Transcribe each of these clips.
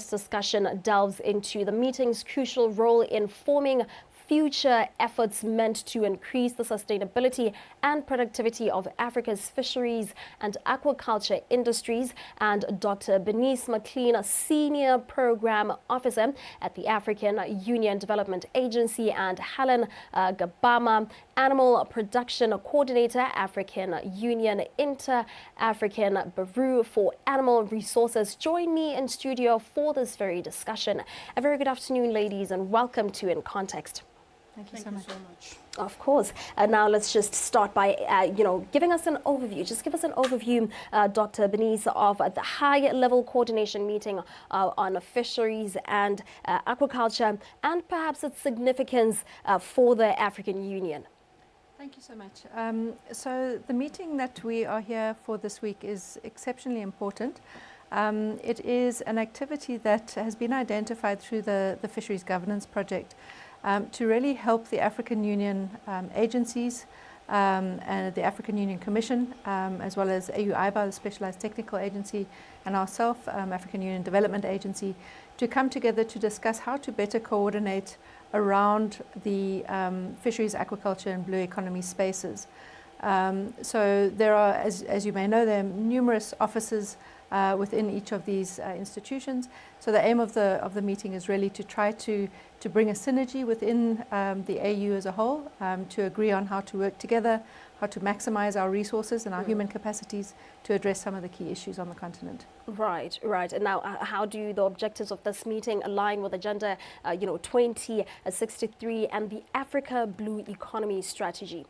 this discussion delves into the meeting's crucial role in forming future efforts meant to increase the sustainability and productivity of Africa's fisheries and aquaculture industries. And Dr. Bernice McLean, Senior Program Officer at the African Union Development Agency, and Helen Gabama, Animal Production Coordinator, African Union Inter-African Bureau for Animal Resources, join me in studio for this very discussion. A very good afternoon, ladies, and welcome to In Context. Thank you so much. Of course. Now let's just start by, giving us an overview. Just give us an overview, Dr. Bernice, of the high-level coordination meeting on fisheries and aquaculture, and perhaps its significance for the African Union. Thank you so much. So the meeting that we are here for this week is exceptionally important. It is an activity that has been identified through the Fisheries Governance Project to really help the African Union agencies and the African Union Commission, as well as AU-IBA, the Specialized Technical Agency, and ourselves, African Union Development Agency, to come together to discuss how to better coordinate around the fisheries, aquaculture and blue economy spaces. So there are, as you may know, there are numerous offices within each of these institutions. So the aim of the meeting is really to try to bring a synergy within the AU as a whole, to agree on how to work together, how to maximize our resources and our human capacities to address some of the key issues on the continent. Right. And now, how do the objectives of this meeting align with Agenda 2063 and the Africa Blue Economy Strategy?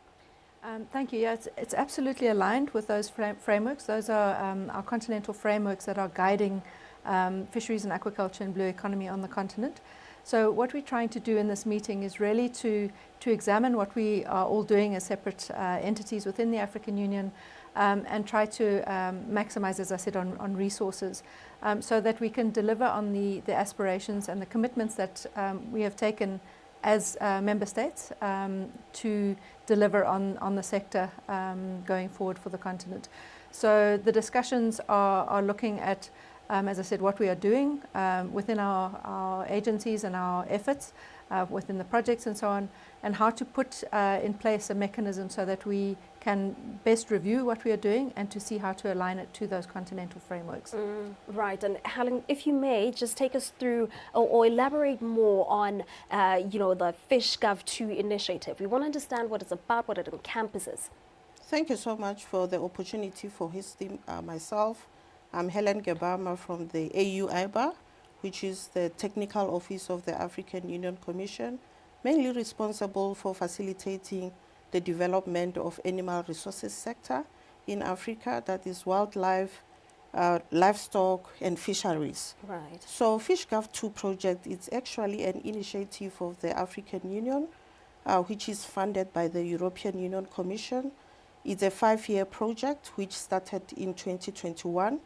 Thank you. Yeah, it's absolutely aligned with those frameworks. Those are our continental frameworks that are guiding fisheries and aquaculture and blue economy on the continent. So what we're trying to do in this meeting is really to examine what we are all doing as separate entities within the African Union, and try to maximize, as I said, on resources, so that we can deliver on the aspirations and the commitments that we have taken as member states to deliver on the sector going forward for the continent. So the discussions are looking at, as I said, what we are doing within our agencies and our efforts within the projects and so on, and how to put in place a mechanism so that we can best review what we are doing and to see how to align it to those continental frameworks. Right. And Helen, if you may, just take us through or elaborate more on, the FishGov2 initiative. We want to understand what it's about, what it encompasses. Thank you so much for the opportunity for hosting myself. I'm Helen Gabama from the AU-IBA, which is the Technical Office of the African Union Commission, mainly responsible for facilitating the development of animal resources sector in Africa, that is wildlife, livestock and fisheries. Right. So FishGov2 project is actually an initiative of the African Union, which is funded by the European Union Commission. It's a 5-year project which started in 2021,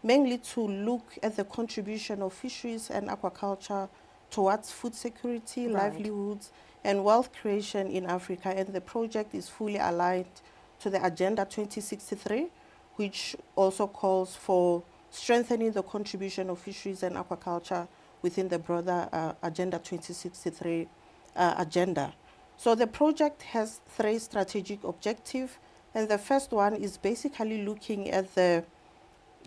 mainly to look at the contribution of fisheries and aquaculture towards food security, livelihoods, and wealth creation in Africa. And the project is fully aligned to the Agenda 2063, which also calls for strengthening the contribution of fisheries and aquaculture within the broader Agenda 2063 agenda. So the project has 3 strategic objectives, and the first one is basically looking at the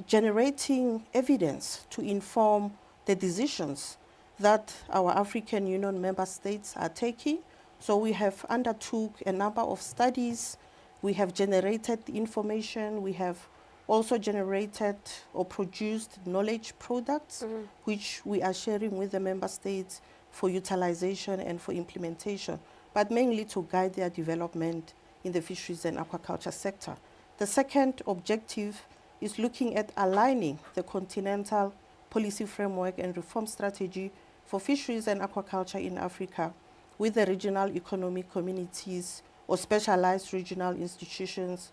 generating evidence to inform the decisions that our African Union member states are taking. So we have undertook a number of studies, we have generated information, we have also generated or produced knowledge products, which we are sharing with the member states for utilization and for implementation, but mainly to guide their development in the fisheries and aquaculture sector. The second objective is looking at aligning the continental policy framework and reform strategy for fisheries and aquaculture in Africa with the regional economic communities or specialized regional institutions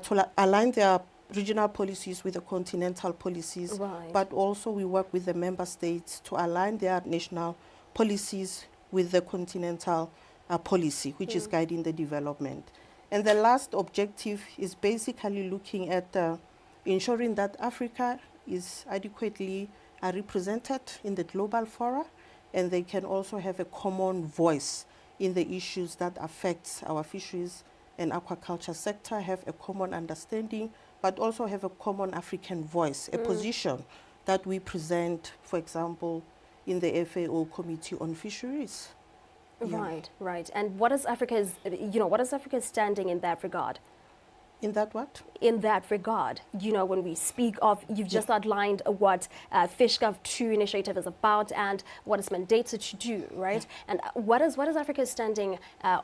to align their regional policies with the continental policies. Right. But also we work with the member states to align their national policies with the continental policy, which is guiding the development. And the last objective is basically looking at ensuring that Africa is adequately are represented in the global fora, and they can also have a common voice in the issues that affect our fisheries and aquaculture sector, have a common understanding, but also have a common African voice, a position that we present, for example, in the FAO Committee on Fisheries. Right, right. And what is Africa's, what is Africa's standing in that regard? In that what? In that regard, when we speak of, you've just outlined what FishGov 2 initiative is about and what it's mandated to do, right? And what is Africa's standing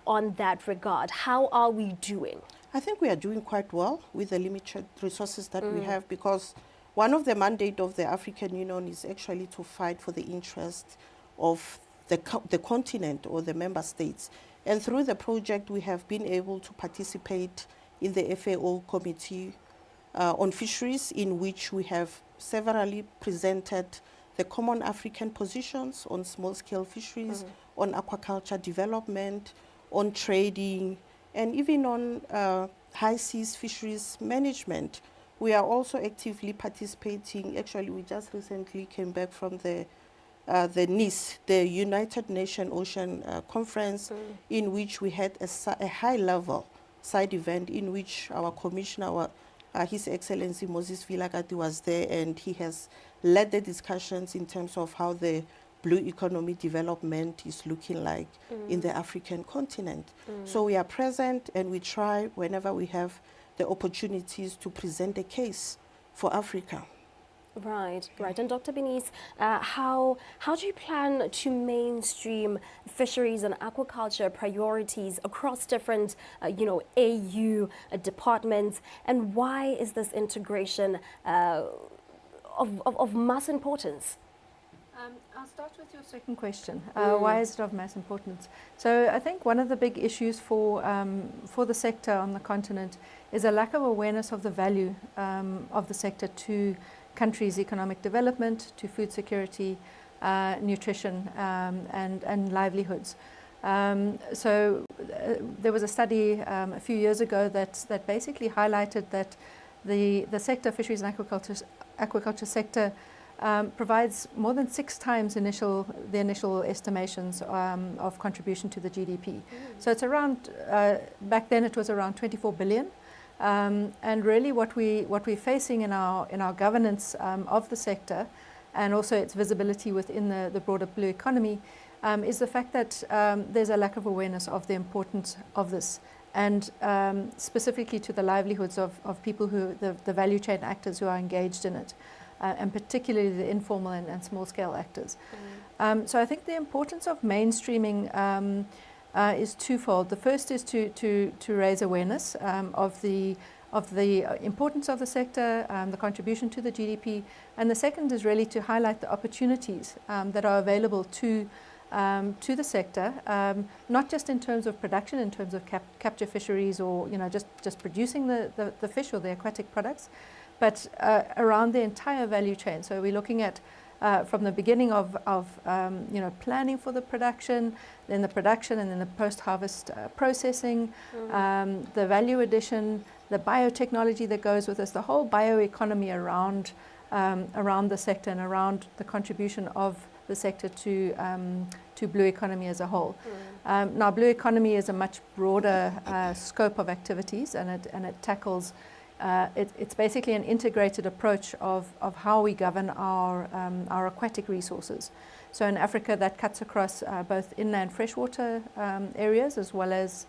on that regard? How are we doing? I think we are doing quite well with the limited resources that we have, because one of the mandate of the African Union is actually to fight for the interest of the continent or the member states. And through the project, we have been able to participate in the FAO Committee on Fisheries, in which we have severally presented the common African positions on small-scale fisheries, on aquaculture development, on trading, and even on high seas fisheries management. We are also actively participating. Actually, we just recently came back from the NIS, the United Nations Ocean Conference, in which we had a high-level side event in which our commissioner, His Excellency Moses Vilakazi, was there, and he has led the discussions in terms of how the blue economy development is looking like in the African continent. So we are present, and we try whenever we have the opportunities to present a case for Africa. Right, right. And Dr. Benice, how do you plan to mainstream fisheries and aquaculture priorities across different, AU departments, and why is this integration of mass importance? I'll start with your second question. Why is it of mass importance? So I think one of the big issues for the sector on the continent is a lack of awareness of the value of the sector to countries' economic development, to food security, nutrition, and livelihoods. So there was a study a few years ago that basically highlighted that the sector, fisheries and aquaculture sector, provides more than 6 times the initial estimations of contribution to the GDP. So it's around, back then it was around 24 billion. And really what we're facing in our governance of the sector, and also its visibility within the broader blue economy, is the fact that there's a lack of awareness of the importance of this, and specifically to the livelihoods of people the value chain actors who are engaged in it, and particularly the informal and small-scale actors. So I think the importance of mainstreaming is twofold. The first is to raise awareness of the importance of the sector, the contribution to the GDP, and the second is really to highlight the opportunities that are available to the sector, not just in terms of production, in terms of capture fisheries, or just producing the fish or the aquatic products, but around the entire value chain. So we're looking at from the beginning of planning for the production, then the production, and then the post-harvest processing, the value addition, the biotechnology that goes with this, the whole bioeconomy around the sector and around the contribution of the sector to blue economy as a whole. Now, blue economy is a much broader scope of activities, and it tackles. It's basically an integrated approach of how we govern our aquatic resources. So in Africa, that cuts across both inland freshwater areas as well as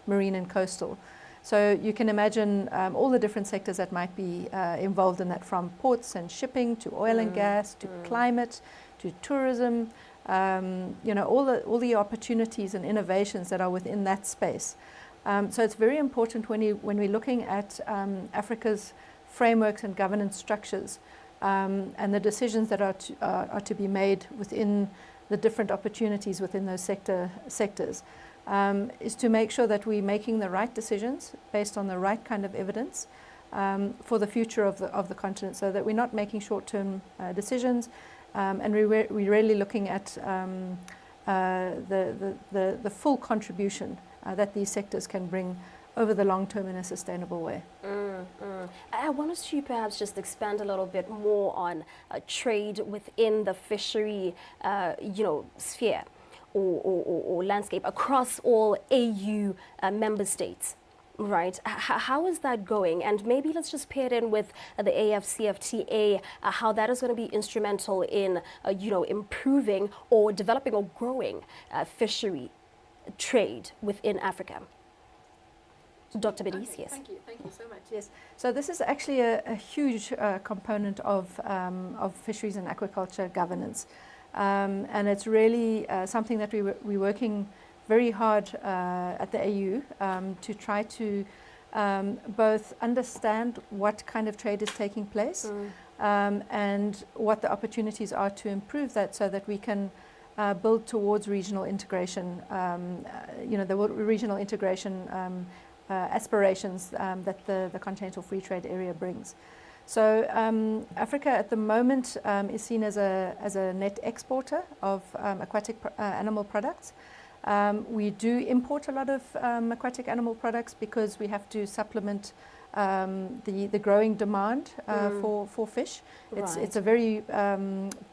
marine and coastal. So you can imagine all the different sectors that might be involved in that, from ports and shipping to oil and gas to climate to tourism. All the opportunities and innovations that are within that space. So it's very important when we're looking at Africa's frameworks and governance structures, and the decisions that are to be made within the different opportunities within those sectors, is to make sure that we're making the right decisions based on the right kind of evidence for the future of the continent, so that we're not making short-term decisions, and we're really looking at the full contribution that these sectors can bring over the long term in a sustainable way. I want us to perhaps just expand a little bit more on trade within the fishery, sphere or landscape across all AU member states. Right. How is that going? And maybe let's just pair it in with the AFCFTA, how that is going to be instrumental in, improving or developing or growing fishery trade within Africa. Dr. Bediz, yes. Thank you so much. Yes, so this is actually a huge component of fisheries and aquaculture governance, and it's really something that we're working very hard at the AU to try to both understand what kind of trade is taking place and what the opportunities are to improve that, so that we can build towards regional integration. The regional integration aspirations that the continental free trade area brings. So Africa at the moment is seen as a net exporter of aquatic animal products. We do import a lot of aquatic animal products because we have to supplement the growing demand for fish. It's a very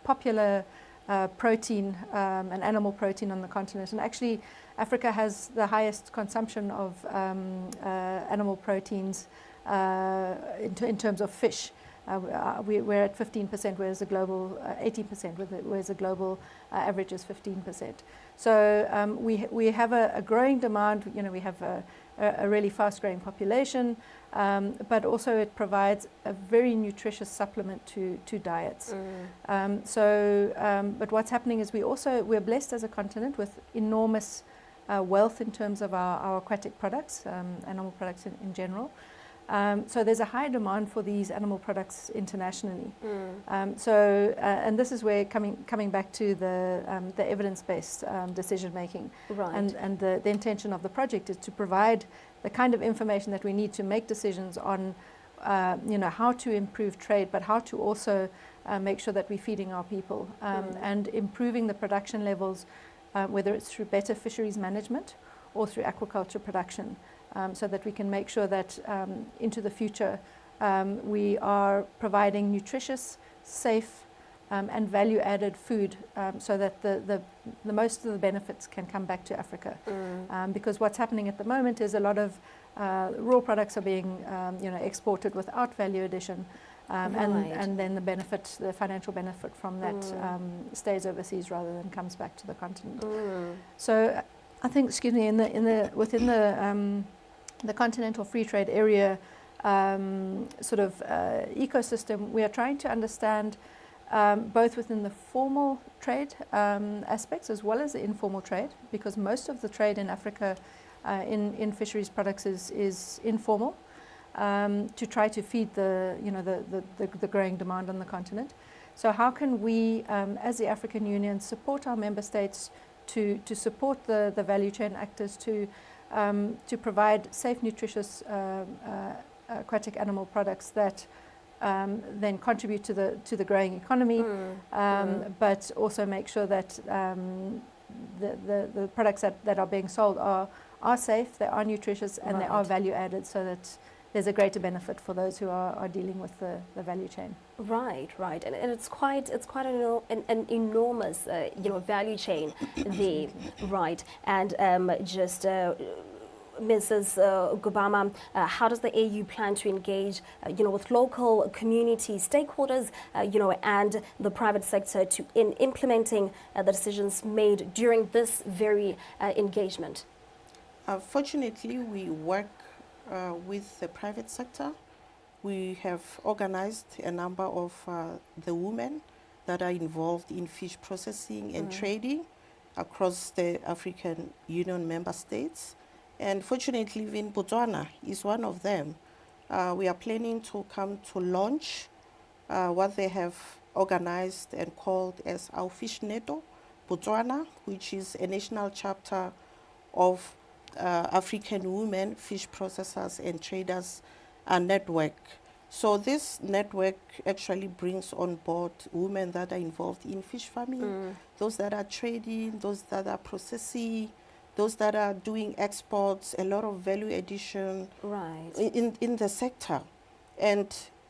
popular protein, an animal protein on the continent, and actually Africa has the highest consumption of animal proteins in terms of fish. We're at 15%, whereas the global 18%, whereas the global average is 15%. So we have a growing demand. We have a really fast-growing population, but also it provides a very nutritious supplement to diets. But what's happening is we're blessed as a continent with enormous wealth in terms of our aquatic products, animal products in general. So there's a high demand for these animal products internationally. And this is where coming back to the evidence-based decision making, and the intention of the project is to provide the kind of information that we need to make decisions on, how to improve trade, but how to also make sure that we're feeding our people and improving the production levels, whether it's through better fisheries management or through aquaculture production. So that we can make sure that into the future we are providing nutritious, safe and value-added food, so that the most of the benefits can come back to Africa. Because what's happening at the moment is a lot of raw products are being exported without value addition, and then the financial benefit from that stays overseas rather than comes back to the continent. So I think, within the continental free trade area ecosystem, we are trying to understand both within the formal trade aspects as well as the informal trade, because most of the trade in Africa in fisheries products is informal, to try to feed the growing demand on the continent. So how can we, as the African Union, support our member states to support the value chain actors to provide safe, nutritious aquatic animal products that then contribute to the growing economy, but also make sure that the products that are being sold are safe, they are nutritious, and they are value added, so that there's a greater benefit for those who are dealing with the value chain. Right, and it's quite an enormous value chain there, right? And Mrs. Gubama, how does the AU plan to engage, with local community stakeholders, and the private sector in implementing the decisions made during this very engagement? Fortunately, we work with the private sector. We have organized a number of the women that are involved in fish processing and trading across the African Union member states. And fortunately, even Botswana is one of them. We are planning to come to launch what they have organized and called as our Fish Neto Botswana, which is a national chapter of African women fish processors and traders network. So this network actually brings on board women that are involved in fish farming, those that are trading, those that are processing, those that are doing exports, a lot of value addition Right. in the sector. And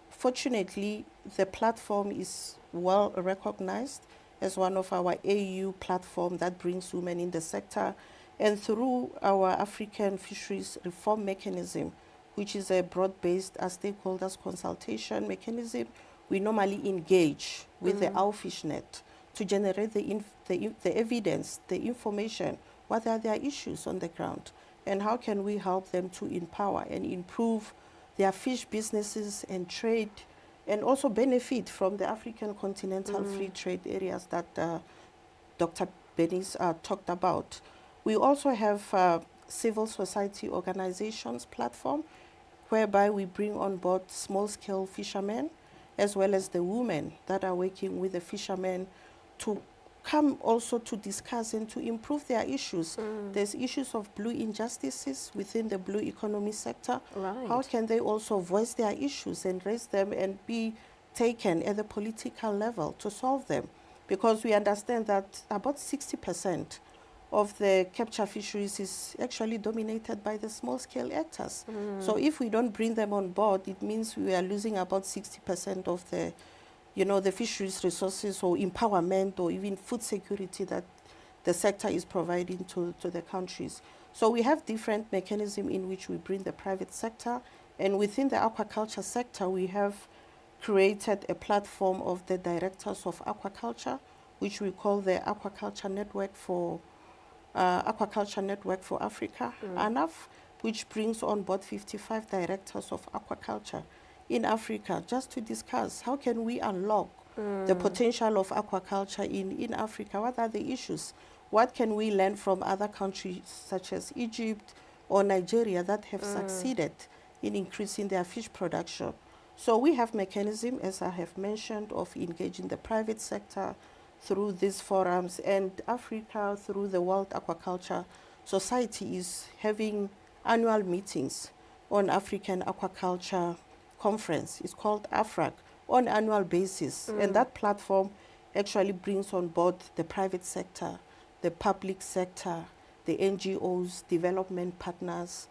fortunately, the platform is well recognized as one of our AU platform that brings women in the sector. And through our African Fisheries Reform Mechanism, which is a broad-based stakeholders consultation mechanism, we normally engage with the OurFishNet to generate the evidence, the information, what are their issues on the ground, and how can we help them to empower and improve their fish businesses and trade, and also benefit from the African continental free trade areas that Dr. Benis talked about. We also have civil society organizations platform, whereby we bring on board small-scale fishermen, as well as the women that are working with the fishermen to come also to discuss and to improve their issues. There's issues of blue injustices within the blue economy sector. Right. How can they also voice their issues and raise them and be taken at the political level to solve them? Because we understand that about 60% of the capture fisheries is actually dominated by the small-scale actors. So if we don't bring them on board, it means we are losing about 60% of the, the fisheries resources or empowerment or even food security that the sector is providing to the countries. So we have different mechanisms in which we bring the private sector, and within the aquaculture sector, we have created a platform of the directors of aquaculture, which we call the Aquaculture Network for Africa, ANAF, which brings on board 55 directors of aquaculture in Africa, just to discuss how can we unlock the potential of aquaculture in Africa. What are the issues? What can we learn from other countries such as Egypt or Nigeria that have succeeded in increasing their fish production? So we have mechanism, as I have mentioned, of engaging the private sector through these forums, and Africa, through the World Aquaculture Society, is having annual meetings on African Aquaculture Conference. It's called AFRAC, on annual basis. And that platform actually brings on board the private sector, the public sector, the NGOs, development partners,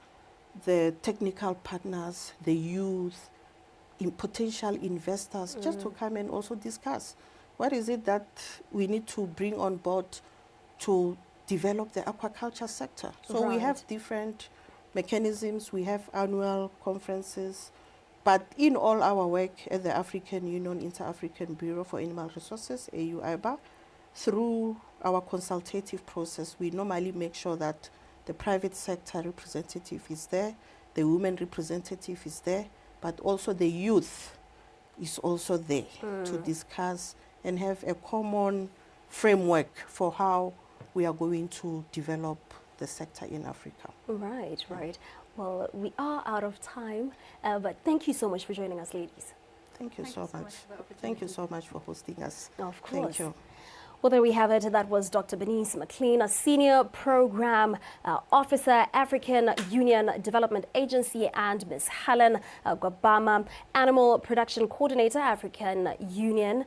the technical partners, the youth, potential investors, just to come and also discuss what is it that we need to bring on board to develop the aquaculture sector. So we have different mechanisms, we have annual conferences, but in all our work at the African Union Inter-African Bureau for Animal Resources, AU-IBA, through our consultative process, we normally make sure that the private sector representative is there, the women representative is there, but also the youth is also there to discuss and have a common framework for how we are going to develop the sector in Africa. Right, right. Well, we are out of time, but thank you so much for joining us, ladies. Thank you so much. Thank you so much for hosting us. Of course. Thank you. Well, there we have it. That was Dr. Bernice McLean, a Senior Program Officer, African Union Development Agency, and Ms. Helen Gwabama, Animal Production Coordinator, African Union,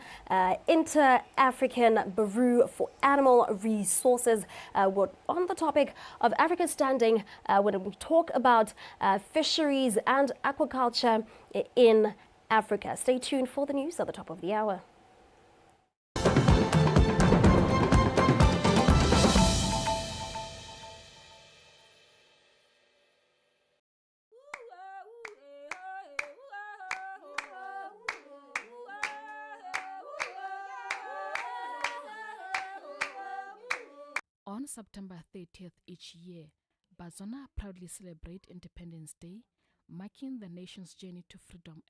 Inter-African Bureau for Animal Resources. We're on the topic of Africa's standing when we talk about fisheries and aquaculture in Africa. Stay tuned for the news at the top of the hour. On September 30th each year, Botswana proudly celebrate Independence Day, marking the nation's journey to freedom and